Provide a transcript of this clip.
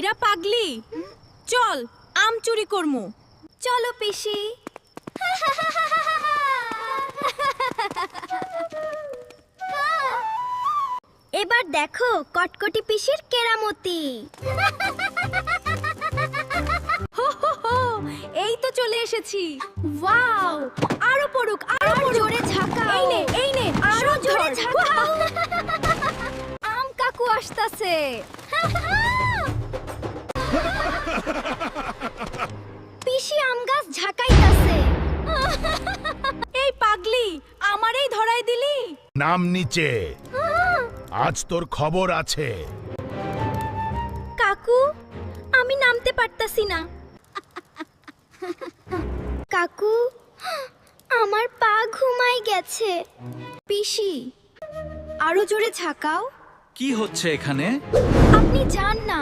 হীরা পাগলি, চল আম চুরি করমু। চলো পিসি। এবার দেখো কটকটি পিসির কেরামতি। হো হো হো, এই তো চলে এসেছি। ওয়াও, আরো পড়ুক, আরো জোরে ঝাঁকাও। এই নে আরো জোরে ধর। ঝাঁকাও। আম কাকু আসতাছে। পিসি আম গাছ ঝাঁকাইতাছে। এই পাগলি, আমারই ধরাই দিলি। নাম নিচে, আজ তোর খবর আছে। কাকু, আমি নামতে পারতাছি না। কাকু, আমার পা ঘুমাই গেছে। পিসি, আরো জোরে ঝাঁকাও। কি হচ্ছে এখানে? আপনি যান না,